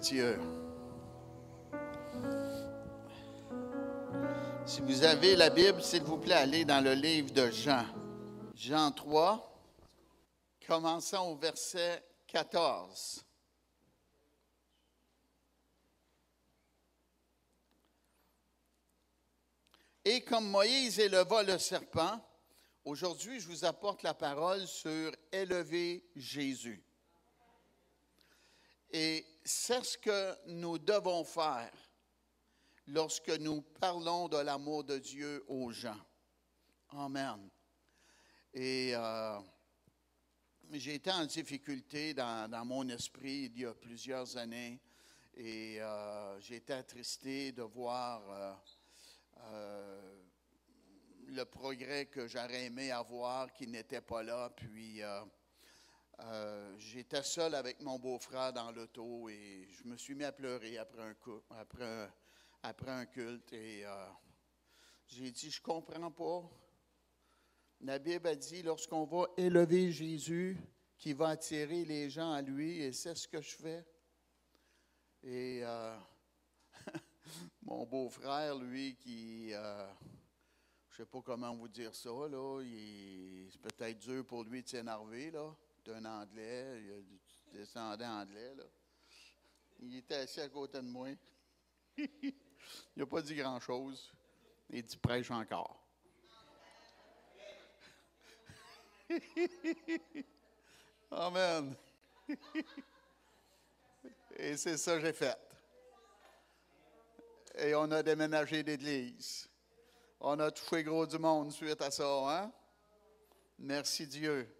Dieu. Si vous avez la Bible, s'il vous plaît, allez dans le livre de Jean. Jean 3, commençons au verset 14. Et comme Moïse éleva le serpent, aujourd'hui je vous apporte la parole sur élever Jésus. Et c'est ce que nous devons faire lorsque nous parlons de l'amour de Dieu aux gens. Amen. Et j'ai été en difficulté dans mon esprit il y a plusieurs années et j'ai été attristé de voir le progrès que j'aurais aimé avoir qui n'était pas là. Puis j'étais seul avec mon beau-frère dans l'auto et je me suis mis à pleurer après un culte. Et j'ai dit, je ne comprends pas. La Bible a dit, lorsqu'on va élever Jésus, qui va attirer les gens à lui, et c'est ce que je fais. Et mon beau-frère, lui, qui, je ne sais pas comment vous dire ça, là, c'est peut-être dur pour lui de s'énerver, là. C'est un Anglais, il a du descendant anglais, là. Il était assis à côté de moi. Il n'a pas dit grand-chose. Il dit, prêche encore. Amen. Et c'est ça que j'ai fait. Et on a déménagé d'église. On a touché gros du monde suite à ça, hein? Merci Dieu.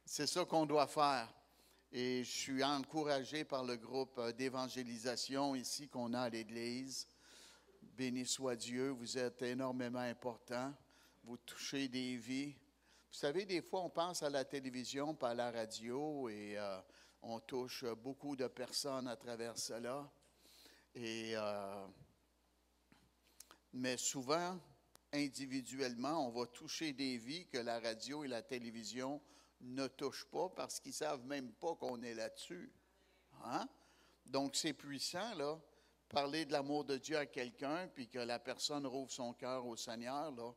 C'est ça qu'on doit faire. Et je suis encouragé par le groupe d'évangélisation ici qu'on a à l'église. Béni soit Dieu, vous êtes énormément importants. Vous touchez des vies. Vous savez, des fois, on pense à la télévision, pas à la radio, et on touche beaucoup de personnes à travers cela. Mais souvent, individuellement, on va toucher des vies que la radio et la télévision ne touchent pas parce qu'ils ne savent même pas qu'on est là-dessus. Hein? Donc, c'est puissant, là, parler de l'amour de Dieu à quelqu'un, puis que la personne rouvre son cœur au Seigneur, là.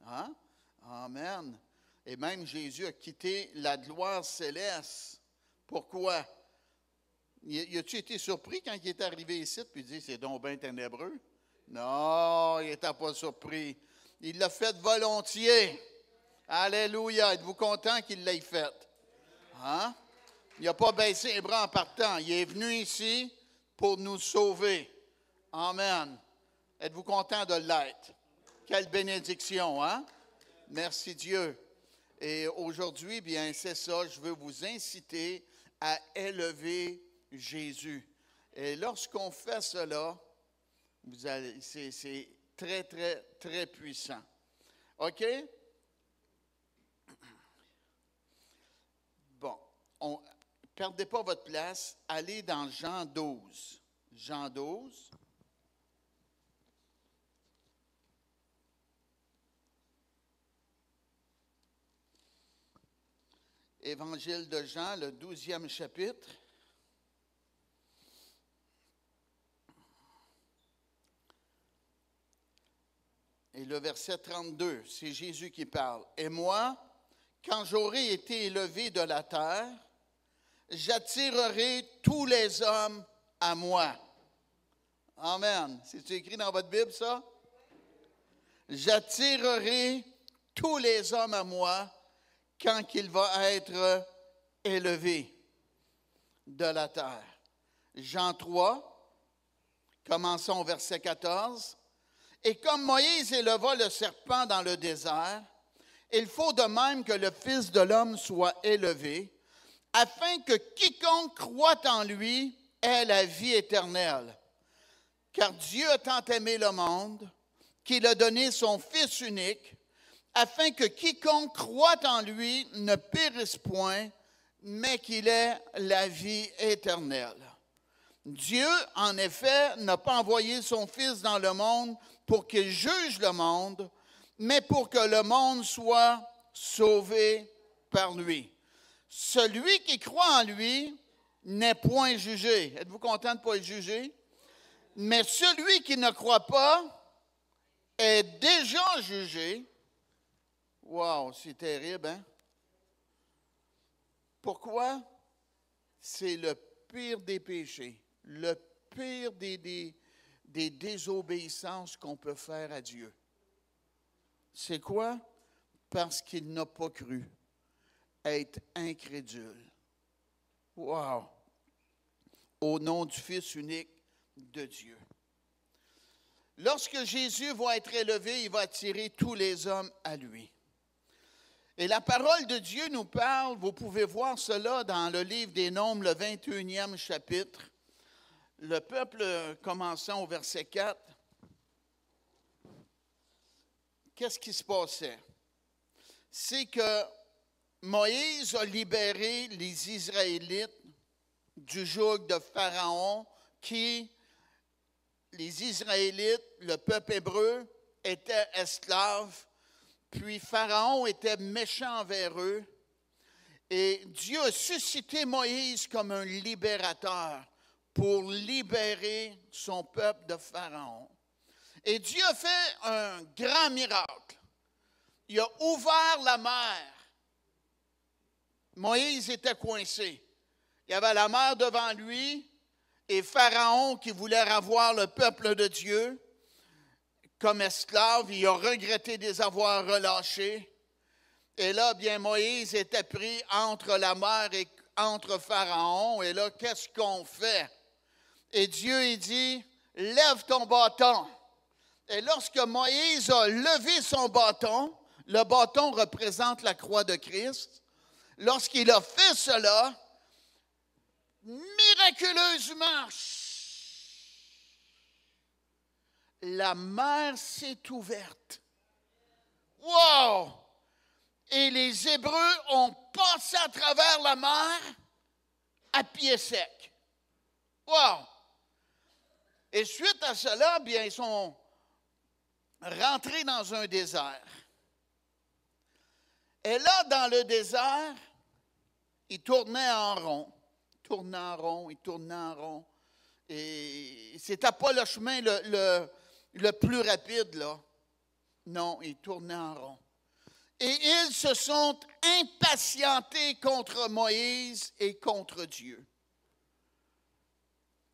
Hein? Amen. Et même Jésus a quitté la gloire céleste. Pourquoi? Y a-tu été surpris quand il est arrivé ici, puis il dit, c'est donc bien ténébreux? Non, il n'était pas surpris. Il l'a fait volontiers. Alléluia. Êtes-vous content qu'il l'ait fait? Hein? Il n'a pas baissé les bras en partant. Il est venu ici pour nous sauver. Amen. Êtes-vous content de l'être? Quelle bénédiction, hein? Merci Dieu. Et aujourd'hui, bien, c'est ça, je veux vous inciter à élever Jésus. Et lorsqu'on fait cela, c'est très, très, très puissant. OK? Bon, ne perdez pas votre place. Allez dans Jean 12. Jean 12. Évangile de Jean, le 12e chapitre. Et le verset 32, c'est Jésus qui parle. « Et moi, quand j'aurai été élevé de la terre, j'attirerai tous les hommes à moi. » Amen. C'est écrit dans votre Bible, ça? « J'attirerai tous les hommes à moi quand il va être élevé de la terre. » Jean 3, commençons au verset 14. « Et comme Moïse éleva le serpent dans le désert, il faut de même que le Fils de l'homme soit élevé, afin que quiconque croit en lui ait la vie éternelle. Car Dieu a tant aimé le monde qu'il a donné son Fils unique, afin que quiconque croit en lui ne périsse point, mais qu'il ait la vie éternelle. Dieu, en effet, n'a pas envoyé son Fils dans le monde pour qu'il juge le monde, mais pour que le monde soit sauvé par lui. Celui qui croit en lui n'est point jugé. Êtes-vous content de ne pas être jugé? Mais celui qui ne croit pas est déjà jugé. Wow, c'est terrible, hein? Pourquoi? C'est le pire des péchés, le pire des désobéissances qu'on peut faire à Dieu. C'est quoi? Parce qu'il n'a pas cru, être incrédule. Wow! Au nom du Fils unique de Dieu. Lorsque Jésus va être élevé, il va attirer tous les hommes à lui. Et la parole de Dieu nous parle, vous pouvez voir cela dans le livre des Nombres, le 21e chapitre. Le peuple, commençant au verset 4, qu'est-ce qui se passait? C'est que Moïse a libéré les Israélites du joug de Pharaon qui, les Israélites, le peuple hébreu, étaient esclaves. Puis Pharaon était méchant envers eux. Et Dieu a suscité Moïse comme un libérateur pour libérer son peuple de Pharaon. Et Dieu a fait un grand miracle. Il a ouvert la mer. Moïse était coincé. Il y avait la mer devant lui et Pharaon qui voulait avoir le peuple de Dieu comme esclave. Il a regretté de les avoir relâchés. Et là, bien, Moïse était pris entre la mer et entre Pharaon. Et là, qu'est-ce qu'on fait? Et Dieu, il dit, lève ton bâton. Et lorsque Moïse a levé son bâton, le bâton représente la croix de Christ. Lorsqu'il a fait cela, miraculeusement, la mer s'est ouverte. Wow! Et les Hébreux ont passé à travers la mer à pied sec. Wow! Et suite à cela, bien, ils sont rentrés dans un désert. Et là, dans le désert, ils tournaient en rond. Ils tournaient en rond, ils tournaient en rond. Et c'était pas le chemin le plus rapide, là. Non, ils tournaient en rond. Et ils se sont impatientés contre Moïse et contre Dieu.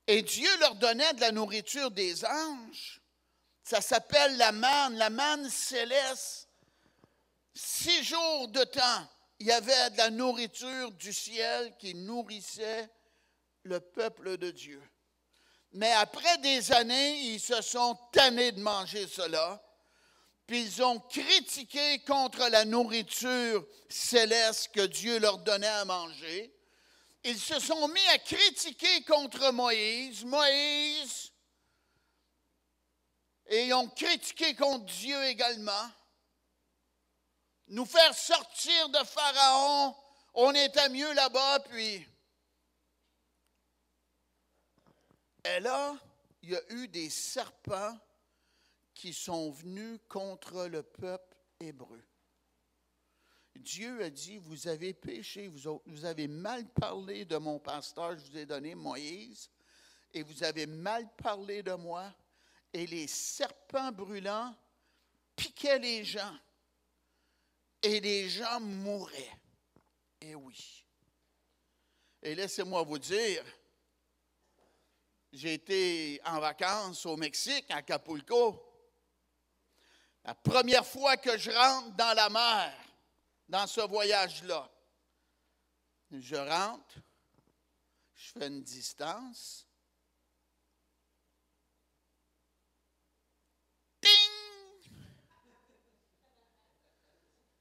Et Dieu leur donnait de la nourriture des anges. Ça s'appelle la manne céleste. 6 jours de temps, il y avait de la nourriture du ciel qui nourrissait le peuple de Dieu. Mais après des années, ils se sont tannés de manger cela. Puis ils ont critiqué contre la nourriture céleste que Dieu leur donnait à manger. Ils se sont mis à critiquer contre Moïse. Moïse, et ils ont critiqué contre Dieu également. Nous faire sortir de Pharaon, on était mieux là-bas, puis... Et là, il y a eu des serpents qui sont venus contre le peuple hébreu. Dieu a dit, vous avez péché, vous avez mal parlé de mon pasteur, je vous ai donné Moïse, et vous avez mal parlé de moi, et les serpents brûlants piquaient les gens, et les gens mouraient. Et oui. Et laissez-moi vous dire, j'ai été en vacances au Mexique, à Acapulco. La première fois que je rentre dans la mer, dans ce voyage-là, je rentre, je fais une distance. Ting!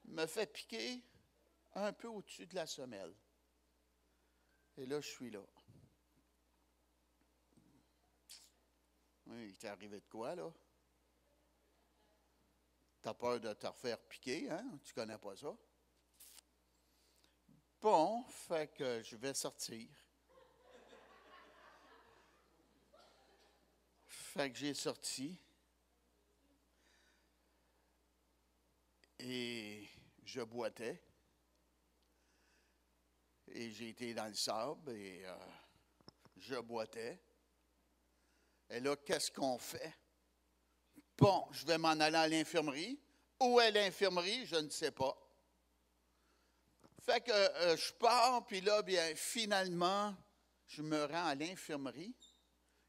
Me fait piquer un peu au-dessus de la semelle. Et là, je suis là. Oui, il t'est arrivé de quoi, là? T'as peur de te refaire piquer, hein? Tu connais pas ça? Bon, fait que je vais sortir. Fait que j'ai sorti. Et je boitais. Et j'ai été dans le sable et je boitais. Et là, qu'est-ce qu'on fait? Bon, je vais m'en aller à l'infirmerie. Où est l'infirmerie? Je ne sais pas. Fait que je pars, puis là, bien, finalement, je me rends à l'infirmerie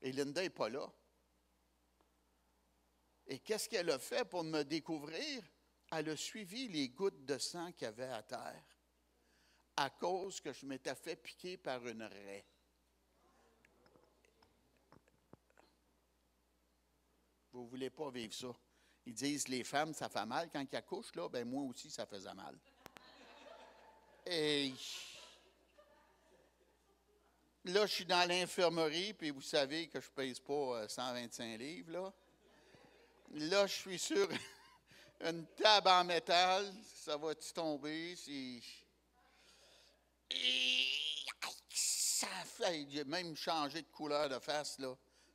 et Linda n'est pas là. Et qu'est-ce qu'elle a fait pour me découvrir? Elle a suivi les gouttes de sang qu'il y avait à terre à cause que je m'étais fait piquer par une raie. Vous ne voulez pas vivre ça. Ils disent, les femmes, ça fait mal. Quand ils accouchent, là, ben moi aussi, ça faisait mal. Et là, je suis dans l'infirmerie, puis vous savez que je ne pèse pas 125 livres, là. Là, je suis sur une table en métal. Ça va-tu tomber? Ça fait, j'ai même changé de couleur de face, là.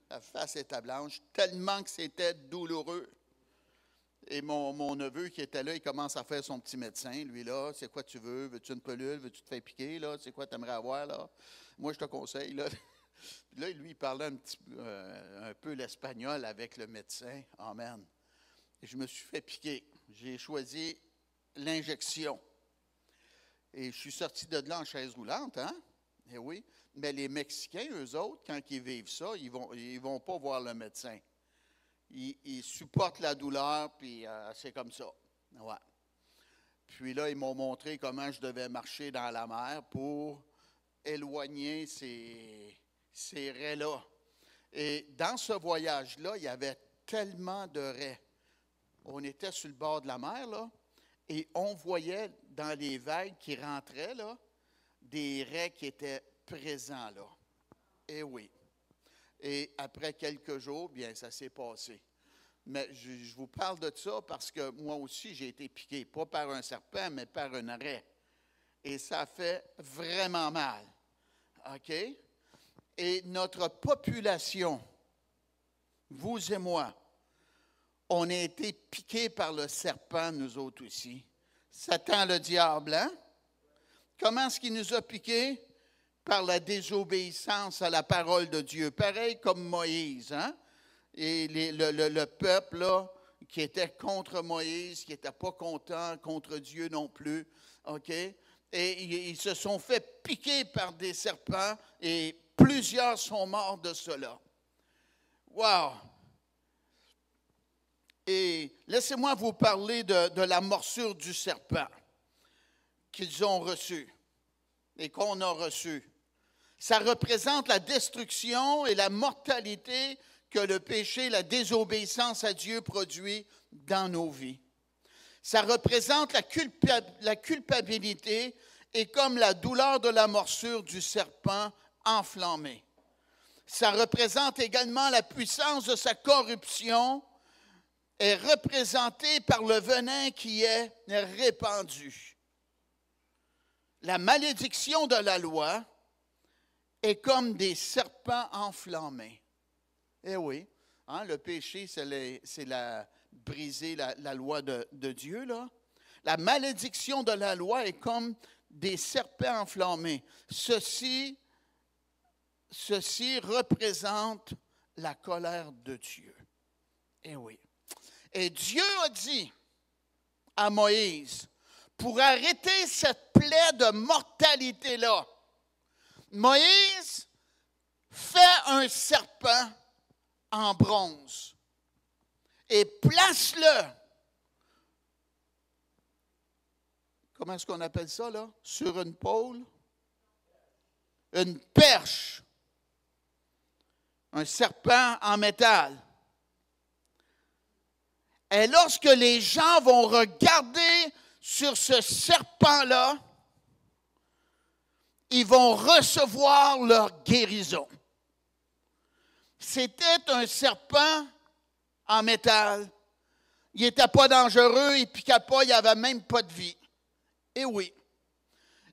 La face était blanche, tellement que c'était douloureux. Et mon neveu qui était là, il commence à faire son petit médecin. Lui, là, c'est quoi tu veux? Veux-tu une pelule? Veux-tu te faire piquer? Là? C'est quoi tu aimerais avoir? Là? Moi, je te conseille. Là, là lui, il parlait un peu l'espagnol avec le médecin. Amen. Et je me suis fait piquer. J'ai choisi l'injection. Et je suis sorti de là en chaise roulante, hein? Eh oui. Mais les Mexicains, eux autres, quand ils vivent ça, ils vont pas voir le médecin. Ils supportent la douleur, puis c'est comme ça. Ouais. Puis là, ils m'ont montré comment je devais marcher dans la mer pour éloigner ces raies-là. Et dans ce voyage-là, il y avait tellement de raies. On était sur le bord de la mer, là, et on voyait dans les vagues qui rentraient, là, des raies qui étaient présents là. Eh oui. Et après quelques jours, bien, ça s'est passé. Mais je vous parle de ça parce que moi aussi, j'ai été piqué, pas par un serpent, mais par une raie. Et ça fait vraiment mal. OK? Et notre population, vous et moi, on a été piqués par le serpent, nous autres aussi. Satan, le diable, hein? Comment est-ce qu'il nous a piqués? Par la désobéissance à la parole de Dieu. Pareil comme Moïse, hein? Et le peuple, là, qui était contre Moïse, qui n'était pas content, contre Dieu non plus, OK? Et ils se sont fait piquer par des serpents et plusieurs sont morts de cela. Wow! Et laissez-moi vous parler de la morsure du serpent qu'ils ont reçue et qu'on a reçue. Ça représente la destruction et la mortalité que le péché, la désobéissance à Dieu produit dans nos vies. Ça représente la culpabilité et comme la douleur de la morsure du serpent enflammé. Ça représente également la puissance de sa corruption est représentée par le venin qui est répandu. La malédiction de la loi est comme des serpents enflammés. Eh oui, hein, le péché, c'est briser la loi de Dieu, là. La malédiction de la loi est comme des serpents enflammés. Ceci représente la colère de Dieu. Eh oui. Et Dieu a dit à Moïse, pour arrêter cette plaie de mortalité-là, Moïse fait un serpent en bronze et place-le, comment est-ce qu'on appelle ça, là? Sur une pôle, une perche, un serpent en métal. Et lorsque les gens vont regarder sur ce serpent-là, ils vont recevoir leur guérison. C'était un serpent en métal. Il n'était pas dangereux, il ne piquait pas, il n'avait même pas de vie. Et oui.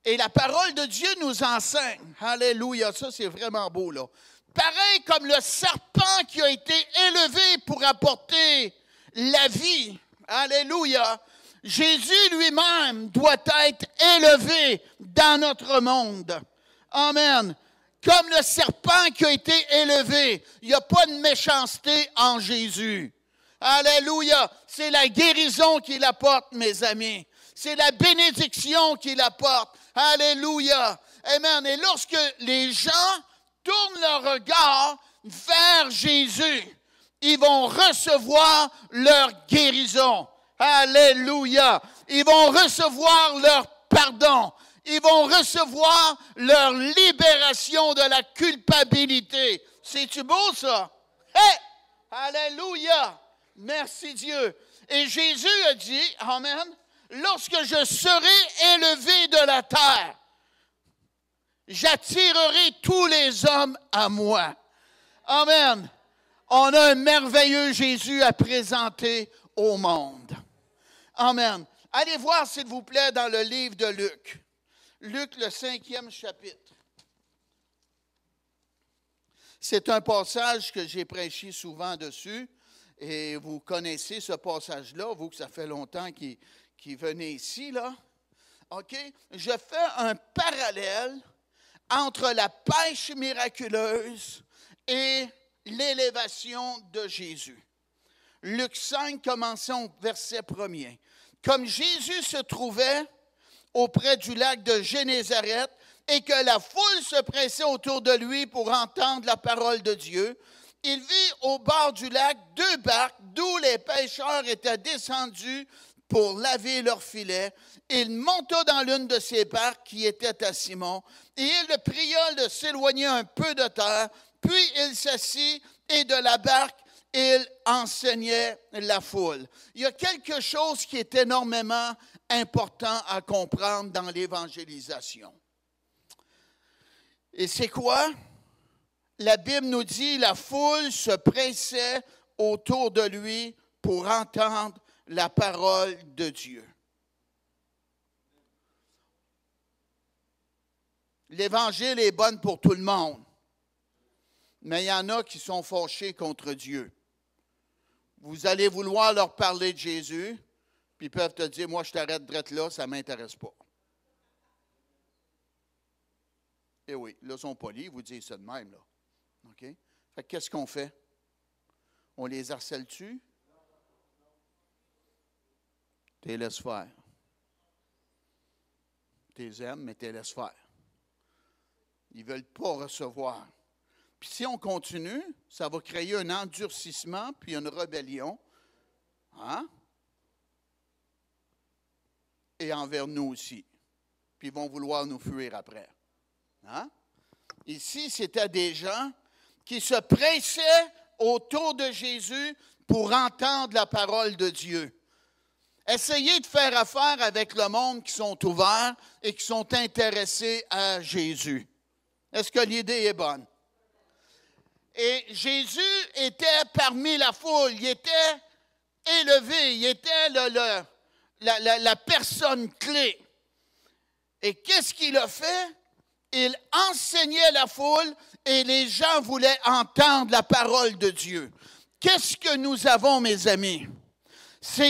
Et la parole de Dieu nous enseigne. Alléluia, ça c'est vraiment beau là. Pareil comme le serpent qui a été élevé pour apporter la vie. Alléluia. Jésus lui-même doit être élevé dans notre monde. Amen. Comme le serpent qui a été élevé, il n'y a pas de méchanceté en Jésus. Alléluia. C'est la guérison qu'il apporte, mes amis. C'est la bénédiction qu'il apporte. Alléluia. Amen. Et lorsque les gens tournent leur regard vers Jésus, ils vont recevoir leur guérison. Alléluia. Ils vont recevoir leur pardon. Ils vont recevoir leur libération de la culpabilité. C'est-tu beau, ça? Hey! Alléluia! Merci Dieu. Et Jésus a dit, amen, lorsque je serai élevé de la terre, j'attirerai tous les hommes à moi. Amen. On a un merveilleux Jésus à présenter au monde. Amen. Allez voir, s'il vous plaît, dans le livre de Luc. Luc, le 5e chapitre. C'est un passage que j'ai prêché souvent dessus. Et vous connaissez ce passage-là, vous que ça fait longtemps qu'il venait ici, là. OK? Je fais un parallèle entre la pêche miraculeuse et l'élévation de Jésus. Luc 5, commençons au verset 1er. Comme Jésus se trouvait auprès du lac de Génézareth et que la foule se pressait autour de lui pour entendre la parole de Dieu, il vit au bord du lac 2 barques d'où les pêcheurs étaient descendus pour laver leurs filets. Il monta dans l'une de ces barques qui était à Simon, et il le pria de s'éloigner un peu de terre, puis il s'assit, et de la barque, il enseignait la foule. Il y a quelque chose qui est énormément important à comprendre dans l'évangélisation. Et c'est quoi? La Bible nous dit, la foule se pressait autour de lui pour entendre la parole de Dieu. L'Évangile est bon pour tout le monde, mais il y en a qui sont fâchés contre Dieu. Vous allez vouloir leur parler de Jésus, puis ils peuvent te dire, moi je t'arrête drette là, ça ne m'intéresse pas. Eh oui, là, ils sont polis, ils vous disent ça de même, là. OK? Fait que qu'est-ce qu'on fait? On les harcèle-tu? Tu les laisses faire. Tu les aimes, mais tu les laisses faire. Ils ne veulent pas recevoir. Puis si on continue, ça va créer un endurcissement puis une rébellion. Hein? Et envers nous aussi. Puis ils vont vouloir nous fuir après. Hein? Ici, c'était des gens qui se pressaient autour de Jésus pour entendre la parole de Dieu. Essayez de faire affaire avec le monde qui sont ouverts et qui sont intéressés à Jésus. Est-ce que l'idée est bonne? Et Jésus était parmi la foule, il était élevé, il était la personne clé. Et qu'est-ce qu'il a fait? Il enseignait la foule et les gens voulaient entendre la parole de Dieu. Qu'est-ce que nous avons, mes amis?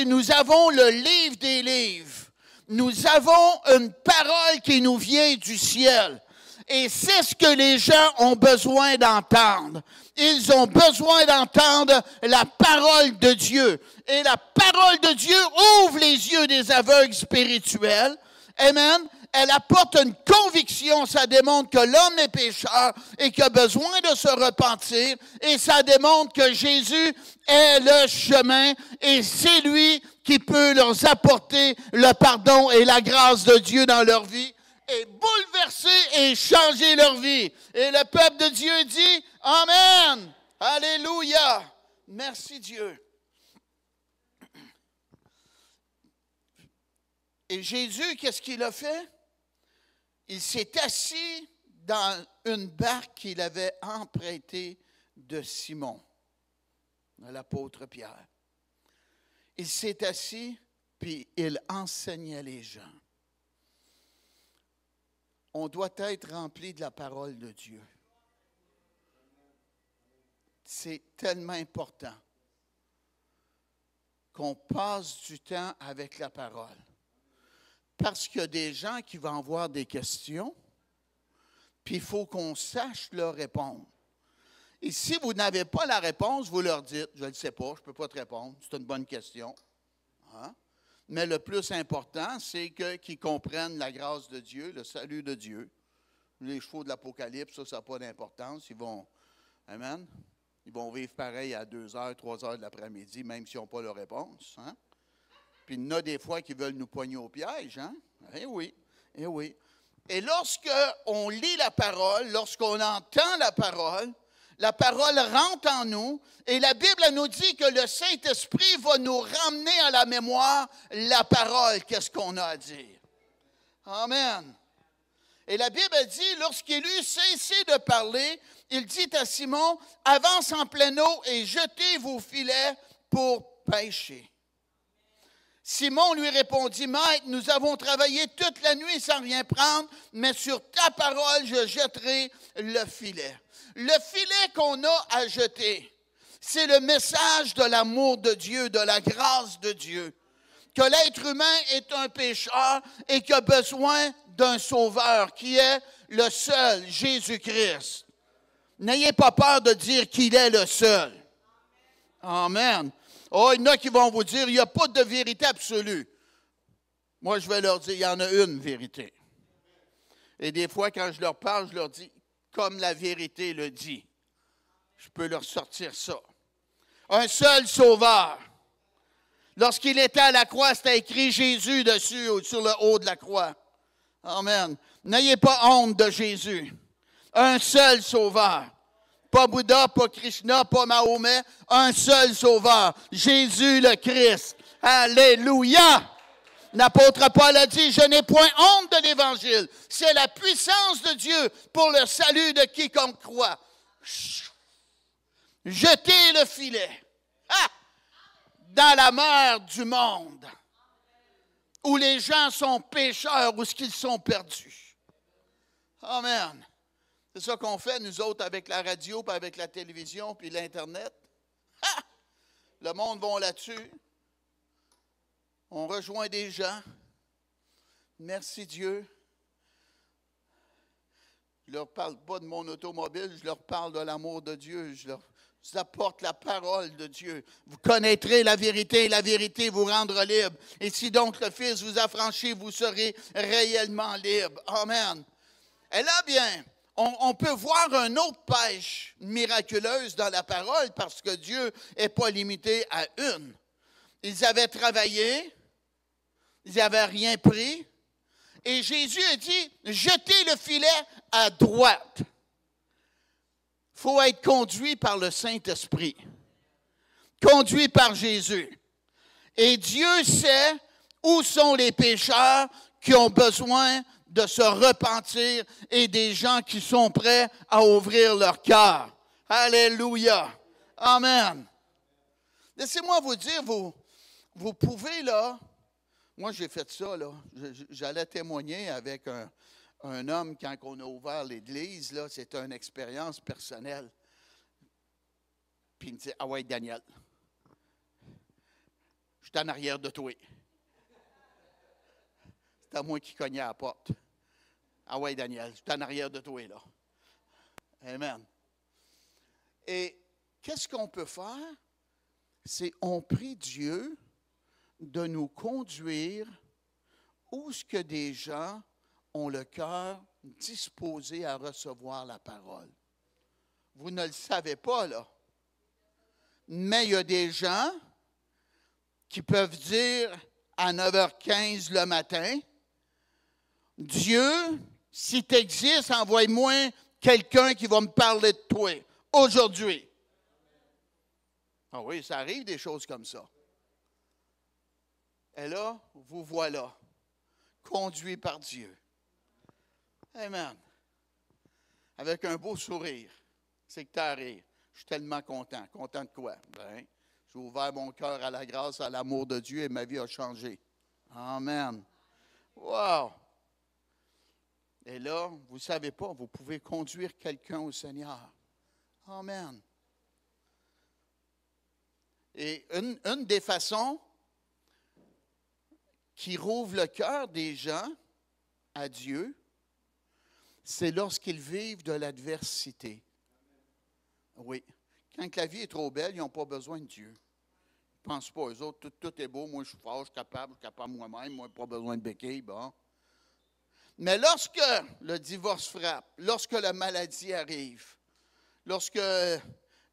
Nous avons le livre des livres. Nous avons une parole qui nous vient du ciel. Et c'est ce que les gens ont besoin d'entendre. Ils ont besoin d'entendre la parole de Dieu. Et la parole de Dieu ouvre les yeux des aveugles spirituels. Amen. Elle apporte une conviction, ça démontre que l'homme est pécheur et qu'il a besoin de se repentir. Et ça démontre que Jésus est le chemin et c'est lui qui peut leur apporter le pardon et la grâce de Dieu dans leur vie et bouleverser et changer leur vie. Et le peuple de Dieu dit « Amen! Alléluia! Merci Dieu! » Et Jésus, qu'est-ce qu'il a fait? Il s'est assis dans une barque qu'il avait empruntée de Simon, de l'apôtre Pierre. Il s'est assis, puis il enseignait les gens. On doit être rempli de la parole de Dieu. C'est tellement important qu'on passe du temps avec la parole. Parce qu'il y a des gens qui vont avoir des questions, puis il faut qu'on sache leur répondre. Et si vous n'avez pas la réponse, vous leur dites, je ne le sais pas, je ne peux pas te répondre, c'est une bonne question. Hein? Mais le plus important, c'est qu'ils comprennent la grâce de Dieu, le salut de Dieu. Les chevaux de l'Apocalypse, ça n'a pas d'importance. Ils vont, amen, ils vont vivre pareil à 2 heures, 3 heures de l'après-midi, même s'ils n'ont pas leur réponse. Hein? Puis il y en a des fois qui veulent nous poigner au piège. Hein? Eh oui, eh oui. Et lorsqu'on lit la parole, lorsqu'on entend la parole rentre en nous, et la Bible nous dit que le Saint-Esprit va nous ramener à la mémoire la parole, qu'est-ce qu'on a à dire. Amen. Et la Bible dit, lorsqu'il eut cessé de parler, il dit à Simon, avance en pleine eau et jetez vos filets pour pêcher. Simon lui répondit, Maître, nous avons travaillé toute la nuit sans rien prendre, mais sur ta parole, je jetterai le filet. Le filet qu'on a à jeter, c'est le message de l'amour de Dieu, de la grâce de Dieu. Que l'être humain est un pécheur et qu'il a besoin d'un sauveur qui est le seul, Jésus-Christ. N'ayez pas peur de dire qu'il est le seul. Amen. Oh, il y en a qui vont vous dire, il n'y a pas de vérité absolue. Moi, je vais leur dire, il y en a une vérité. Et des fois, quand je leur parle, je leur dis, comme la vérité le dit. Je peux leur sortir ça. Un seul sauveur. Lorsqu'il était à la croix, c'était écrit Jésus dessus, sur le haut de la croix. Amen. N'ayez pas honte de Jésus. Un seul sauveur. Pas Bouddha, pas Krishna, pas Mahomet. Un seul sauveur. Jésus le Christ. Alléluia. L'apôtre Paul a dit, je n'ai point honte de l'Évangile. C'est la puissance de Dieu pour le salut de quiconque croit. Jetez le filet dans la mer du monde où les gens sont pécheurs, où ils sont perdus. Amen. C'est ça qu'on fait, nous autres, avec la radio, puis avec la télévision, puis l'Internet. Le monde va là-dessus. On rejoint des gens. Merci Dieu. Je ne leur parle pas de mon automobile, je leur parle de l'amour de Dieu. Je leur apporte la parole de Dieu. Vous connaîtrez la vérité vous rendra libre. Et si donc le Fils vous affranchit, vous serez réellement libre. Amen. Et là, bien, on peut voir une autre pêche miraculeuse dans la parole parce que Dieu n'est pas limité à une. Ils avaient travaillé, ils n'avaient rien pris, et Jésus a dit, jetez le filet à droite. Il faut être conduit par le Saint-Esprit, conduit par Jésus. Et Dieu sait où sont les pécheurs qui ont besoin de se repentir et des gens qui sont prêts à ouvrir leur cœur. Alléluia. Amen. Laissez-moi vous dire, vous pouvez là, moi j'ai fait ça là, j'allais témoigner avec un homme quand on a ouvert l'église, là, c'était une expérience personnelle. Puis il me dit, ah ouais Daniel, je suis en arrière de toi. C'est à moi qui cognais à la porte. Ah ouais, Daniel, je suis en arrière de toi, là. Amen. Et qu'est-ce qu'on peut faire? C'est on prie Dieu de nous conduire où ce que des gens ont le cœur disposé à recevoir la parole. Vous ne le savez pas, là. Mais il y a des gens qui peuvent dire à 9h15 le matin, Dieu, si tu existes, envoie-moi quelqu'un qui va me parler de toi aujourd'hui. Ah oui, ça arrive des choses comme ça. Et là, vous voilà, conduit par Dieu. Amen. Avec un beau sourire. C'est que tu as à rire. Je suis tellement content. Content de quoi? Ben, j'ai ouvert mon cœur à la grâce, à l'amour de Dieu et ma vie a changé. Amen. Wow! Et là, vous ne savez pas, vous pouvez conduire quelqu'un au Seigneur. Amen. Et une des façons qui rouvre le cœur des gens à Dieu, c'est lorsqu'ils vivent de l'adversité. Oui. Quand la vie est trop belle, ils n'ont pas besoin de Dieu. Ils ne pensent pas, eux autres, tout est beau, moi je suis fort, je suis capable moi-même, moi, pas besoin de béquilles, bon. Mais lorsque le divorce frappe, lorsque la maladie arrive, lorsque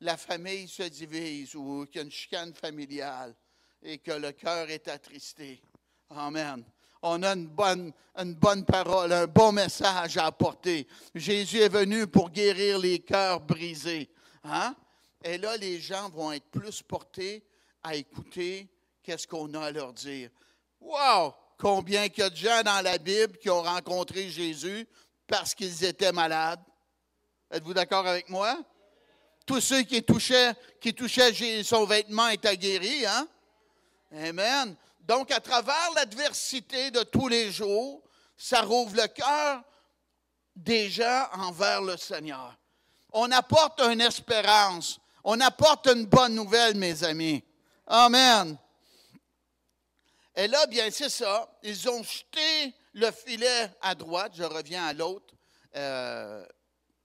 la famille se divise ou qu'il y a une chicane familiale et que le cœur est attristé, amen, on a une bonne parole, un bon message à apporter. Jésus est venu pour guérir les cœurs brisés. Hein? Et là, les gens vont être plus portés à écouter qu'est-ce qu'on a à leur dire. Wow! Combien il y a de gens dans la Bible qui ont rencontré Jésus parce qu'ils étaient malades? Êtes-vous d'accord avec moi? Tous ceux qui touchaient son vêtement étaient guéris, hein? Amen. Donc, à travers l'adversité de tous les jours, ça rouvre le cœur des gens envers le Seigneur. On apporte une espérance. On apporte une bonne nouvelle, mes amis. Amen. Et là, bien, c'est ça. Ils ont jeté le filet à droite. Je reviens à l'autre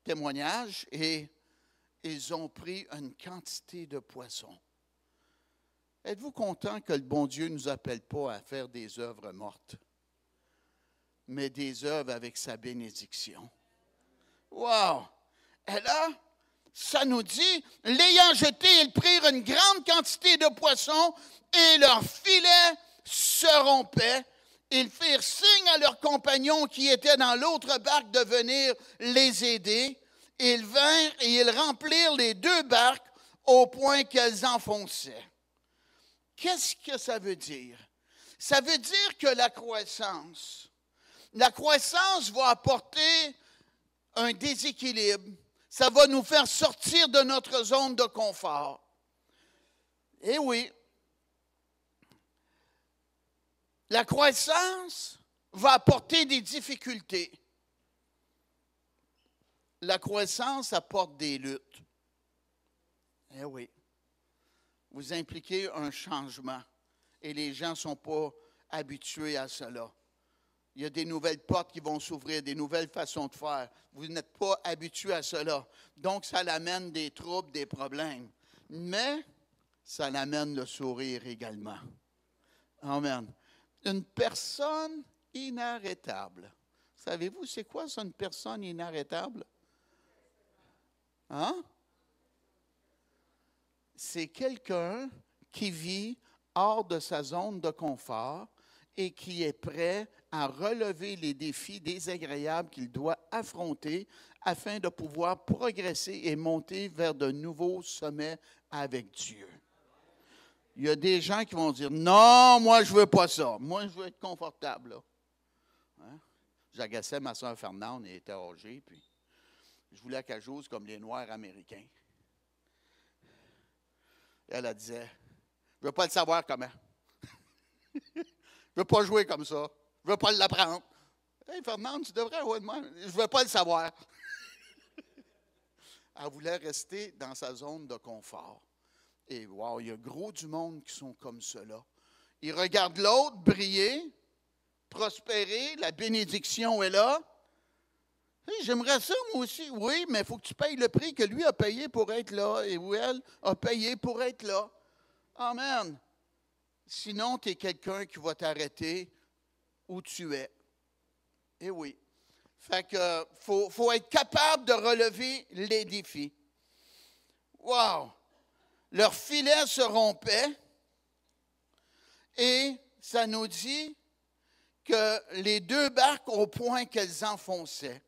témoignage. Et ils ont pris une quantité de poissons. Êtes-vous content que le bon Dieu ne nous appelle pas à faire des œuvres mortes, mais des œuvres avec sa bénédiction? Wow! Et là, ça nous dit, l'ayant jeté, ils prirent une grande quantité de poissons et leur filet se rompait. Ils firent signe à leurs compagnons qui étaient dans l'autre barque de venir les aider. Ils vinrent et ils remplirent les 2 barques au point qu'elles enfonçaient. Qu'est-ce que ça veut dire? Ça veut dire que la croissance va apporter un déséquilibre. Ça va nous faire sortir de notre zone de confort. Eh oui, la croissance va apporter des difficultés. La croissance apporte des luttes. Eh oui. Vous impliquez un changement et les gens ne sont pas habitués à cela. Il y a des nouvelles portes qui vont s'ouvrir, des nouvelles façons de faire. Vous n'êtes pas habitués à cela. Donc, ça l'amène des troubles, des problèmes. Mais, ça l'amène le sourire également. Amen. Une personne inarrêtable. Savez-vous, c'est quoi ça, une personne inarrêtable? Hein? C'est quelqu'un qui vit hors de sa zone de confort et qui est prêt à relever les défis désagréables qu'il doit affronter afin de pouvoir progresser et monter vers de nouveaux sommets avec Dieu. Il y a des gens qui vont dire, non, moi je ne veux pas ça. Moi je veux être confortable. Là. Hein? J'agaçais ma soeur Fernande, elle était âgée, puis je voulais qu'elle joue comme les Noirs américains. Elle disait, je ne veux pas le savoir comment. Je ne veux pas jouer comme ça. Je ne veux pas l'apprendre. Hey, Fernande, tu devrais avoir de moi. Je ne veux pas le savoir. Elle voulait rester dans sa zone de confort. Et wow, il y a gros du monde qui sont comme cela. Ils regardent l'autre briller, prospérer, la bénédiction est là. Hey, j'aimerais ça, moi aussi. Oui, mais il faut que tu payes le prix que lui a payé pour être là et où elle a payé pour être là. Amen. Sinon, tu es quelqu'un qui va t'arrêter où tu es. Eh oui. Fait que faut être capable de relever les défis. Wow! Leur filet se rompait et ça nous dit que les 2 barques au point qu'elles enfonçaient.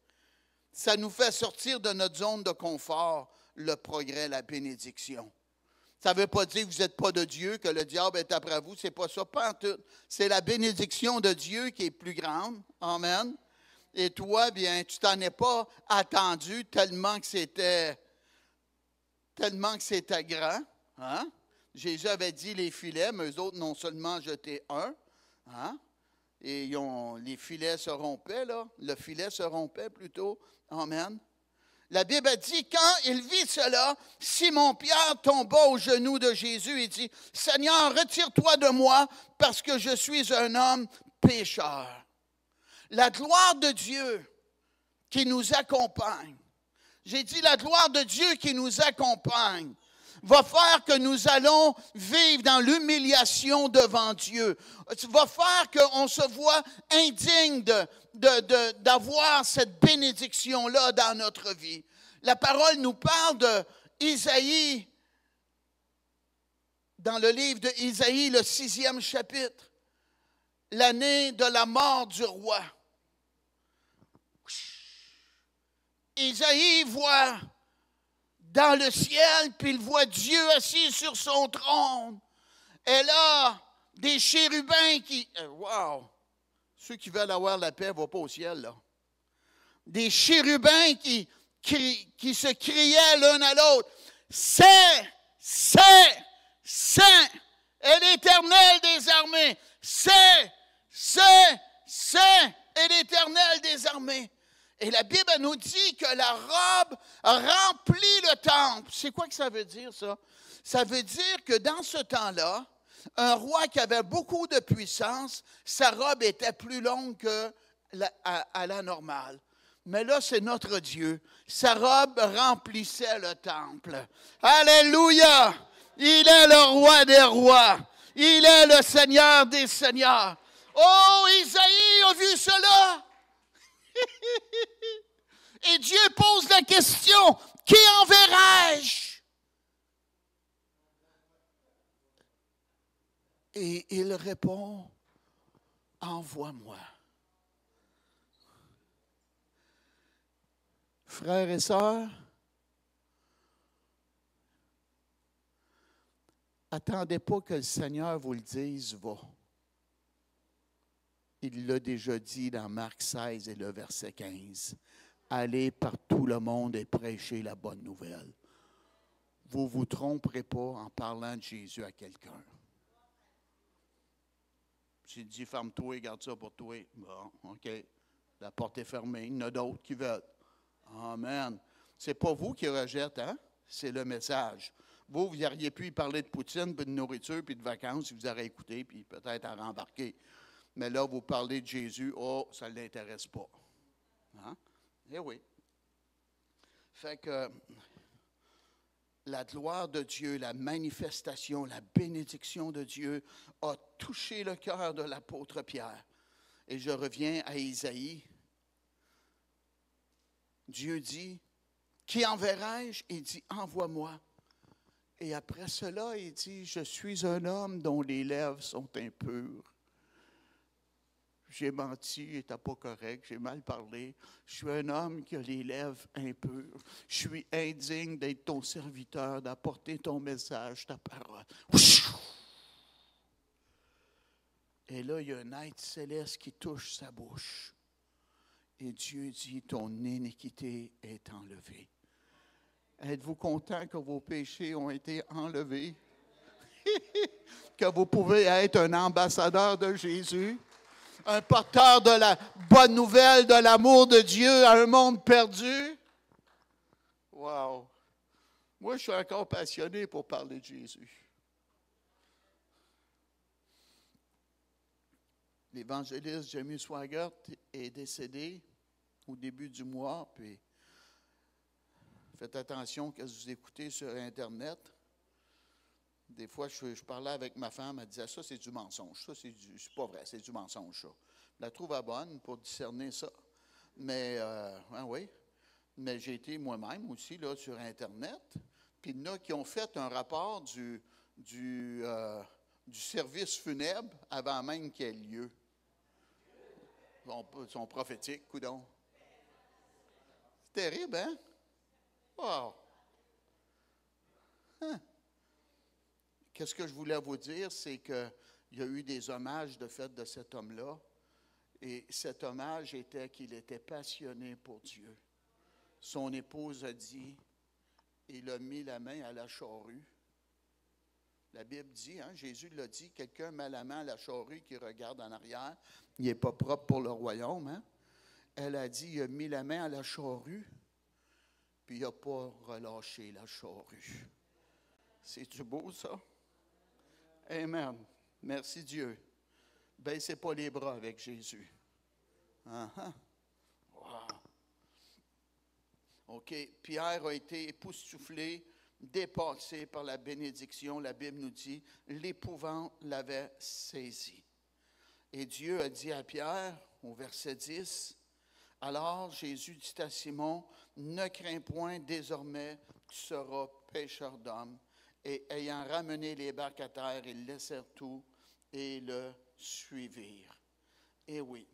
Ça nous fait sortir de notre zone de confort, le progrès, la bénédiction. Ça ne veut pas dire que vous n'êtes pas de Dieu, que le diable est après vous. Ce n'est pas ça, pas en tout. C'est la bénédiction de Dieu qui est plus grande. Amen. Et toi, bien, tu t'en es pas attendu tellement que c'était grand. Hein? Jésus avait dit les filets, mais eux autres n'ont seulement jeté un. Hein? Et les filets se rompaient, là. Le filet se rompait plutôt. Amen. La Bible a dit, quand il vit cela, Simon-Pierre tomba aux genoux de Jésus et dit, « Seigneur, retire-toi de moi, parce que je suis un homme pécheurs. La gloire de Dieu qui nous accompagne. J'ai dit la gloire de Dieu qui nous accompagne va faire que nous allons vivre dans l'humiliation devant Dieu. Va faire qu'on se voit indigne d'avoir cette bénédiction-là dans notre vie. La parole nous parle d'Isaïe, dans le livre d'Isaïe, le 6e chapitre, l'année de la mort du roi. Isaïe voit dans le ciel, puis il voit Dieu assis sur son trône. Et là, des chérubins qui... Wow! Ceux qui veulent avoir la paix ne vont pas au ciel, là. Des chérubins qui se criaient l'un à l'autre. Saint est l'Éternel des armées. Saint est l'Éternel des armées. Et la Bible nous dit que la robe remplit le temple. C'est quoi que ça veut dire, ça? Ça veut dire que dans ce temps-là, un roi qui avait beaucoup de puissance, sa robe était plus longue qu'à la normale. Mais là, c'est notre Dieu. Sa robe remplissait le temple. Alléluia! Il est le roi des rois. Il est le Seigneur des seigneurs. Oh, Isaïe a vu cela. Et Dieu pose la question, qui enverrai-je? Et il répond, envoie-moi. Frères et sœurs, attendez pas que le Seigneur vous le dise, va. Il l'a déjà dit dans Marc 16 et le verset 15. Allez par tout le monde et prêchez la bonne nouvelle. Vous ne vous tromperez pas en parlant de Jésus à quelqu'un. J'ai dit, ferme-toi et garde ça pour toi. Bon, OK. La porte est fermée. Il y en a d'autres qui veulent. Amen. Ce n'est pas vous qui rejetez, hein? C'est le message. Vous auriez pu y parler de poutine, puis de nourriture, puis de vacances, si vous aurez écouté, puis peut-être à rembarquer. Mais là, vous parlez de Jésus, oh, ça ne l'intéresse pas. Hein? Eh oui. Fait que la gloire de Dieu, la manifestation, la bénédiction de Dieu a touché le cœur de l'apôtre Pierre. Et je reviens à Isaïe. Dieu dit, qui enverrai-je? Il dit, envoie-moi. Et après cela, il dit, je suis un homme dont les lèvres sont impures. J'ai menti, il n'était pas correct, j'ai mal parlé. Je suis un homme qui a les lèvres impures. Je suis indigne d'être ton serviteur, d'apporter ton message, ta parole. Et là, il y a un être céleste qui touche sa bouche. Et Dieu dit, ton iniquité est enlevée. Êtes-vous content que vos péchés ont été enlevés? Que vous pouvez être un ambassadeur de Jésus? Un porteur de la bonne nouvelle, de l'amour de Dieu à un monde perdu? Wow! Moi, je suis encore passionné pour parler de Jésus. L'évangéliste Jamie Swaggart est décédé au début du mois, puis faites attention quand vous écoutez sur Internet. Des fois, je parlais avec ma femme, elle disait, ça, c'est du mensonge. Ça, c'est pas vrai, c'est du mensonge, ça. Je la trouve bonne pour discerner ça. Mais, oui. Mais j'ai été moi-même aussi, là, sur Internet. Puis il y en a qui ont fait un rapport du service funèbre avant même qu'il ait lieu. Ils sont prophétiques, coudonc. C'est terrible, hein? Wow! Hein? Qu'est-ce que je voulais vous dire, c'est qu'il y a eu des hommages de fait de cet homme-là. Et cet hommage était qu'il était passionné pour Dieu. Son épouse a dit, il a mis la main à la charrue. La Bible dit, hein, Jésus l'a dit, quelqu'un met la main à la charrue qui regarde en arrière, il n'est pas propre pour le royaume. Hein? Elle a dit, il a mis la main à la charrue, puis il n'a pas relâché la charrue. C'est-tu beau, ça? Amen. Merci Dieu. Baissez pas les bras avec Jésus. Uh-huh. Wow. OK. Pierre a été époustouflé, dépassé par la bénédiction. La Bible nous dit, l'épouvante l'avait saisi. Et Dieu a dit à Pierre, au verset 10, « Alors Jésus dit à Simon, ne crains point, désormais tu seras pêcheur d'hommes. » Et ayant ramené les barques à terre, ils laissèrent tout et le suivirent. Et oui,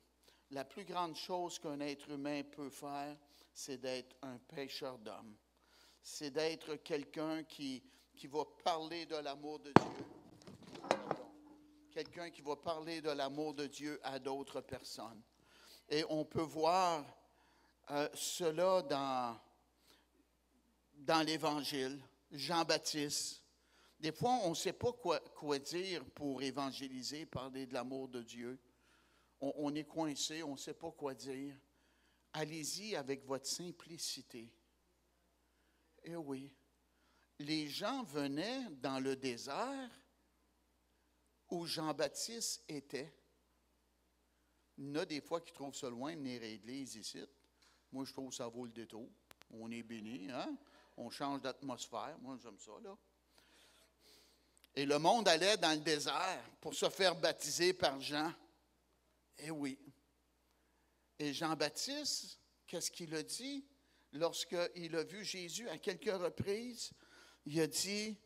la plus grande chose qu'un être humain peut faire, c'est d'être un pêcheur d'hommes. C'est d'être quelqu'un qui va parler de l'amour de Dieu. Quelqu'un qui va parler de l'amour de Dieu à d'autres personnes. Et on peut voir cela dans l'Évangile. Jean-Baptiste. Des fois, on ne sait pas quoi dire pour évangéliser, parler de l'amour de Dieu. On est coincé, on ne sait pas quoi dire. Allez-y avec votre simplicité. Eh oui, les gens venaient dans le désert où Jean-Baptiste était. Il y en a des fois qui trouvent ça loin de venir à l'église ici. Moi, je trouve que ça vaut le détour. On est béni, hein? On change d'atmosphère. Moi, j'aime ça, là. Et le monde allait dans le désert pour se faire baptiser par Jean. Eh oui. Et Jean-Baptiste, qu'est-ce qu'il a dit lorsqu'il a vu Jésus à quelques reprises? Il a dit,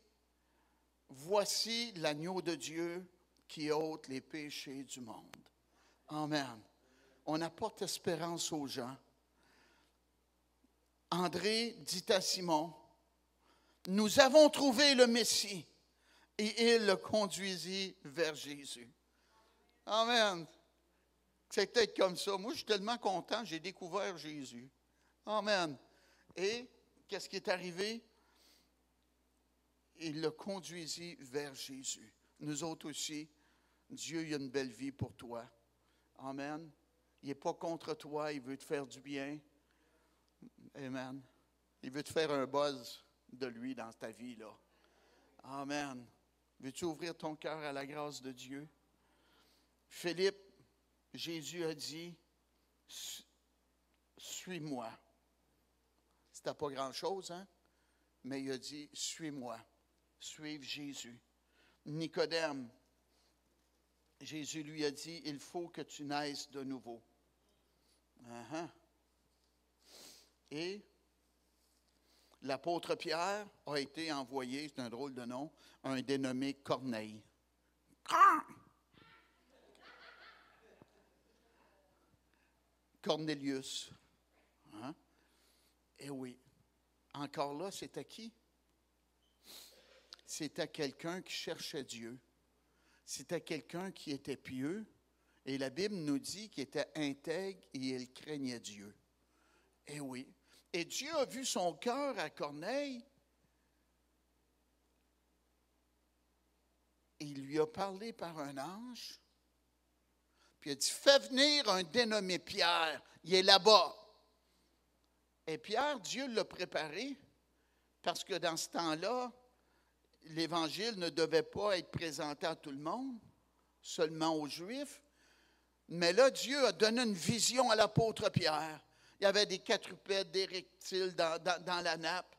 « Voici l'agneau de Dieu qui ôte les péchés du monde. » Amen. On apporte espérance aux gens. André dit à Simon, « Nous avons trouvé le Messie. » Et il le conduisit vers Jésus. Amen. C'est peut-être comme ça. Moi, je suis tellement content, j'ai découvert Jésus. Amen. Et qu'est-ce qui est arrivé? Il le conduisit vers Jésus. Nous autres aussi, Dieu, il a une belle vie pour toi. Amen. Il n'est pas contre toi, il veut te faire du bien. Amen. Il veut te faire un buzz de lui dans ta vie, là. Amen. Veux-tu ouvrir ton cœur à la grâce de Dieu? Philippe, Jésus a dit, « Suis-moi. » C'était pas grand-chose, hein? Mais il a dit, « Suis-moi. » Suivre Jésus. Nicodème, Jésus lui a dit, « Il faut que tu naisses de nouveau. » Uh-huh. Et l'apôtre Pierre a été envoyé, c'est un drôle de nom, un dénommé Corneille. Cornelius. Hein? Eh oui. Encore là, c'était qui? C'était quelqu'un qui cherchait Dieu. C'était quelqu'un qui était pieux. Et la Bible nous dit qu'il était intègre et il craignait Dieu. Eh oui. Et Dieu a vu son cœur à Corneille. Il lui a parlé par un ange. Puis il a dit, fais venir un dénommé Pierre. Il est là-bas. Et Pierre, Dieu l'a préparé parce que dans ce temps-là, l'Évangile ne devait pas être présenté à tout le monde, seulement aux Juifs. Mais là, Dieu a donné une vision à l'apôtre Pierre. Il y avait des quadrupèdes, des reptiles dans la nappe.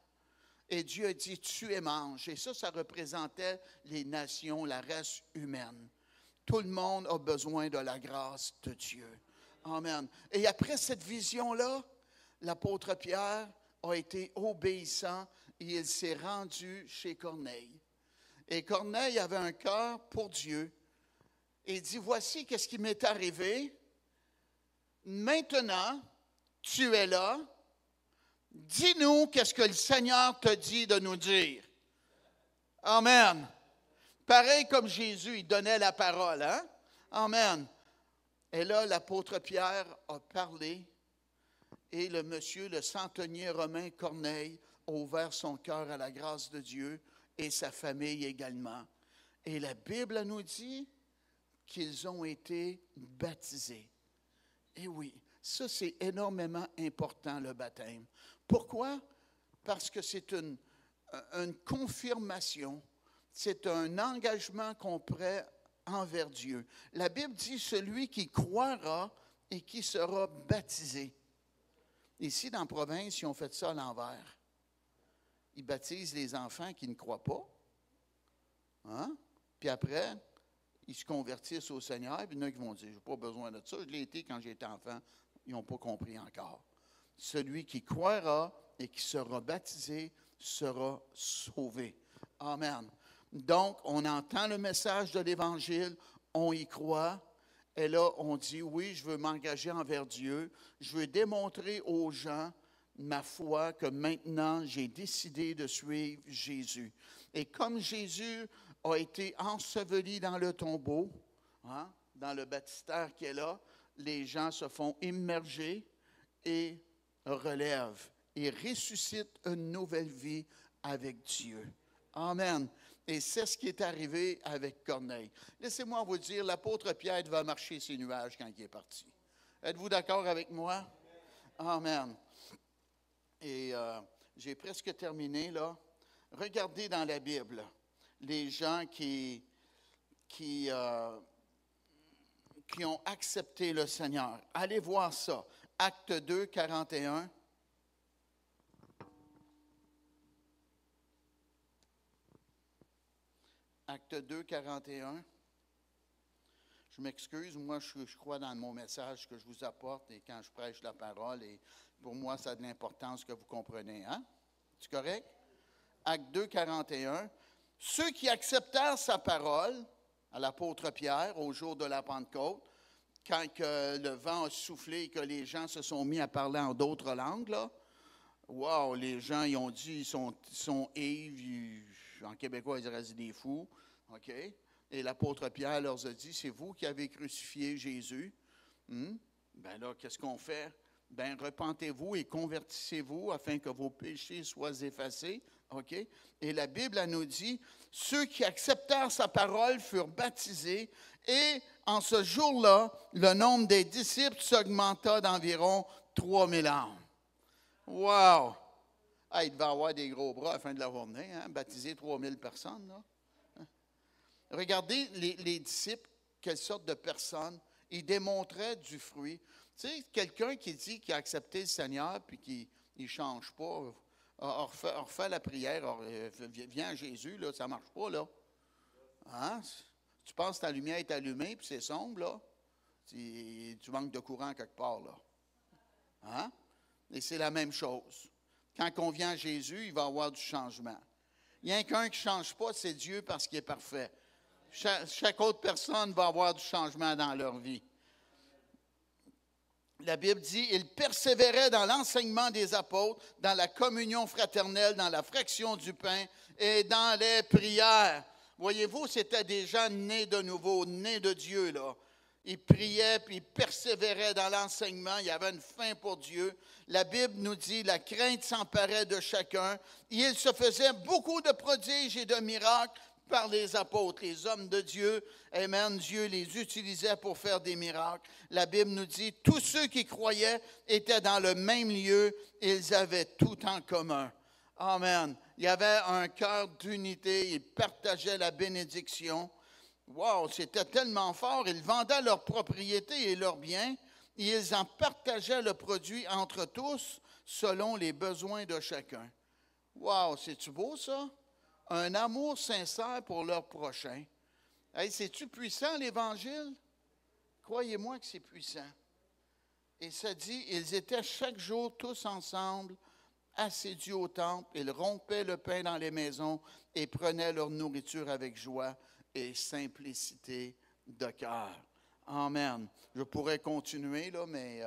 Et Dieu a dit, tue et mange. Et ça représentait les nations, la race humaine. Tout le monde a besoin de la grâce de Dieu. Amen. Et après cette vision-là, l'apôtre Pierre a été obéissant et il s'est rendu chez Corneille. Et Corneille avait un cœur pour Dieu. Et il dit, voici qu'est-ce qui m'est arrivé. Maintenant, tu es là. Dis-nous qu'est-ce que le Seigneur te dit de nous dire. Amen. Pareil comme Jésus, il donnait la parole, hein? Amen. Et là, l'apôtre Pierre a parlé et le monsieur, le centenier romain Corneille, a ouvert son cœur à la grâce de Dieu et sa famille également. Et la Bible nous dit qu'ils ont été baptisés. Et oui, ça c'est énormément important, le baptême. Pourquoi? Parce que c'est une confirmation, c'est un engagement qu'on prend envers Dieu. La Bible dit celui qui croira et qui sera baptisé. Ici, dans la province, ils ont fait ça à l'envers. Ils baptisent les enfants qui ne croient pas. Hein? Puis après, ils se convertissent au Seigneur. Puis il y en a qui vont dire, je n'ai pas besoin de ça. Je l'ai été quand j'étais enfant. Ils n'ont pas compris encore. Celui qui croira et qui sera baptisé sera sauvé. Amen. Donc, on entend le message de l'Évangile, on y croit. Et là, on dit, oui, je veux m'engager envers Dieu. Je veux démontrer aux gens ma foi que maintenant, j'ai décidé de suivre Jésus. Et comme Jésus a été enseveli dans le tombeau, hein, dans le baptistère qui est là, les gens se font immerger et relèvent et ressuscitent une nouvelle vie avec Dieu. Amen. Et c'est ce qui est arrivé avec Corneille. Laissez-moi vous dire, l'apôtre Pierre va marcher ses nuages quand il est parti. Êtes-vous d'accord avec moi? Amen. Et j'ai presque terminé là. Regardez dans la Bible les gens qui ont accepté le Seigneur. Allez voir ça. Acte 2, 41. Acte 2, 41. Je m'excuse, moi je crois dans mon message que je vous apporte et quand je prêche la parole, et pour moi ça a de l'importance que vous comprenez. Hein? C'est correct? Acte 2, 41. Ceux qui acceptèrent sa parole à l'apôtre Pierre au jour de la Pentecôte, quand que le vent a soufflé et que les gens se sont mis à parler en d'autres langues, là, wow, les gens, ils ont dit, ils sont Yves, en québécois, ils diraient des fous, OK? Et l'apôtre Pierre leur a dit, c'est vous qui avez crucifié Jésus. Ben là, qu'est-ce qu'on fait? Ben, repentez-vous et convertissez-vous afin que vos péchés soient effacés, OK? Et la Bible, elle nous dit, ceux qui acceptèrent sa parole furent baptisés et en ce jour-là, le nombre des disciples s'augmenta d'environ 3000 âmes. Wow! Ah, il devait avoir des gros bras à la fin de la journée, hein? Baptiser 3000 personnes, là. Regardez les disciples, quelle sorte de personnes. Ils démontraient du fruit. Tu sais, quelqu'un qui dit qu'il a accepté le Seigneur puis qu'il ne change pas, refait la prière, viens à Jésus, là, ça ne marche pas, là. Hein? Tu penses que ta lumière est allumée puis c'est sombre, là. Tu manques de courant quelque part, là. Hein? Et c'est la même chose. Quand on vient à Jésus, il va y avoir du changement. Il y a qu'un qui ne change pas, c'est Dieu parce qu'il est parfait. Chaque autre personne va avoir du changement dans leur vie. La Bible dit, ils persévéraient dans l'enseignement des apôtres, dans la communion fraternelle, dans la fraction du pain et dans les prières. Voyez-vous, c'était des gens nés de nouveau, nés de Dieu, là. Ils priaient, puis ils persévéraient dans l'enseignement. Il y avait une faim pour Dieu. La Bible nous dit, la crainte s'emparait de chacun. Et il se faisait beaucoup de prodiges et de miracles par les apôtres, les hommes de Dieu. Amen. Dieu les utilisait pour faire des miracles. La Bible nous dit, tous ceux qui croyaient étaient dans le même lieu. Ils avaient tout en commun. Amen. Il y avait un cœur d'unité. Ils partageaient la bénédiction. Wow, c'était tellement fort. Ils vendaient leurs propriétés et leurs biens. Et ils en partageaient le produit entre tous selon les besoins de chacun. Wow, c'est-tu beau ça? Un amour sincère pour leur prochain. Hey, c'est-tu puissant l'Évangile? Croyez-moi que c'est puissant. Et ça dit, ils étaient chaque jour tous ensemble, assidus au temple. Ils rompaient le pain dans les maisons et prenaient leur nourriture avec joie et simplicité de cœur. Amen. Je pourrais continuer, là, mais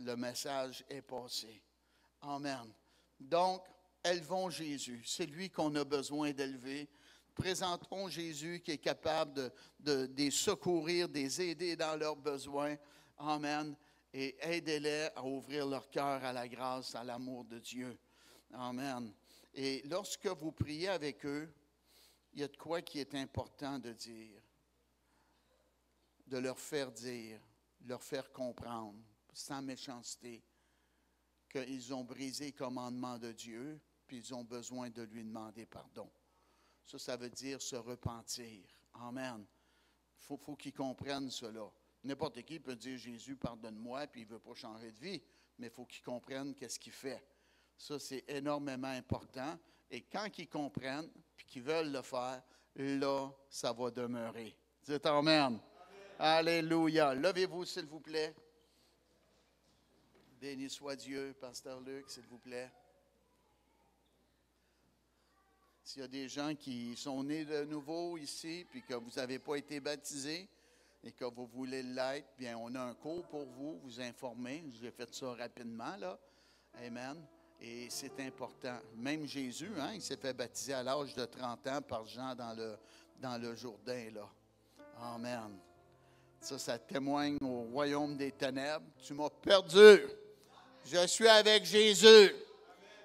le message est passé. Amen. Donc, élevons Jésus. C'est lui qu'on a besoin d'élever. Présentons Jésus qui est capable de les secourir, de les aider dans leurs besoins. Amen. Et aidez-les à ouvrir leur cœur à la grâce, à l'amour de Dieu. Amen. Et lorsque vous priez avec eux, il y a de quoi qui est important de dire, de leur faire dire, leur faire comprendre, sans méchanceté, qu'ils ont brisé le commandement de Dieu, puis ils ont besoin de lui demander pardon. Ça veut dire se repentir. Amen. Il faut qu'ils comprennent cela. N'importe qui peut dire Jésus, pardonne-moi, puis il ne veut pas changer de vie, mais il faut qu'ils comprennent qu'est-ce qu'il fait. Ça, c'est énormément important. Et quand ils comprennent, puis qu'ils veulent le faire, là, ça va demeurer. Dites Amen. Amen. Alléluia. Levez-vous, s'il vous plaît. Béni soit Dieu, Pasteur Luc, s'il vous plaît. S'il y a des gens qui sont nés de nouveau ici, puis que vous n'avez pas été baptisés et que vous voulez l'être, bien, on a un cours pour vous informer. J'ai fait ça rapidement, là. Amen. Et c'est important. Même Jésus, il s'est fait baptiser à l'âge de 30 ans par Jean dans le Jourdain, là. Amen. Ça témoigne au royaume des ténèbres. Tu m'as perdu. Je suis avec Jésus.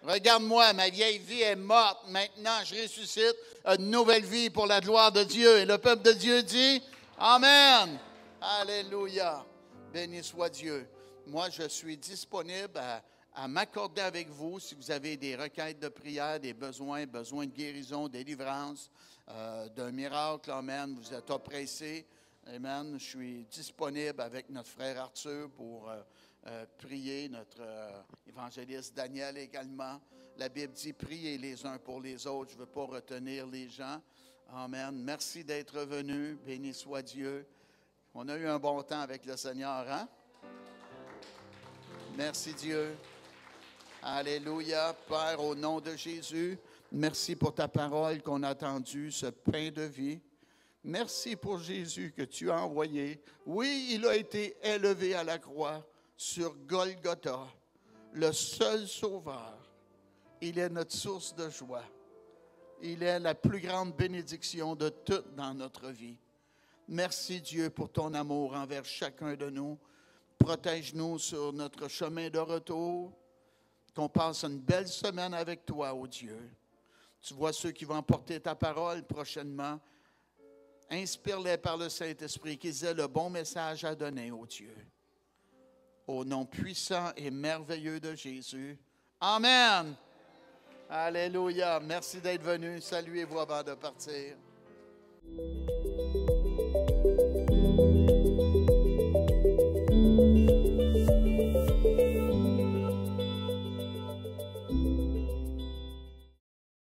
Regarde-moi, ma vieille vie est morte. Maintenant, je ressuscite une nouvelle vie pour la gloire de Dieu. Et le peuple de Dieu dit, Amen. Alléluia. Béni soit Dieu. Moi, je suis disponible à m'accorder avec vous si vous avez des requêtes de prière, des besoins de guérison, délivrance, d'un miracle. Amen. Vous êtes oppressés. Amen. Je suis disponible avec notre frère Arthur pour prier, notre évangéliste Daniel également. La Bible dit, priez les uns pour les autres. Je ne veux pas retenir les gens. Amen. Merci d'être venu. Béni soit Dieu. On a eu un bon temps avec le Seigneur, hein? Merci Dieu. Alléluia. Père, au nom de Jésus, merci pour ta parole qu'on a entendue, ce pain de vie. Merci pour Jésus que tu as envoyé. Oui, il a été élevé à la croix sur Golgotha, le seul sauveur. Il est notre source de joie. Il est la plus grande bénédiction de toutes dans notre vie. Merci Dieu pour ton amour envers chacun de nous. Protège-nous sur notre chemin de retour. Qu'on passe une belle semaine avec toi, ô Dieu. Tu vois ceux qui vont porter ta parole prochainement. Inspire-les par le Saint-Esprit, qu'ils aient le bon message à donner, ô Dieu. Au nom puissant et merveilleux de Jésus. Amen. Alléluia. Merci d'être venu. Saluez-vous avant de partir.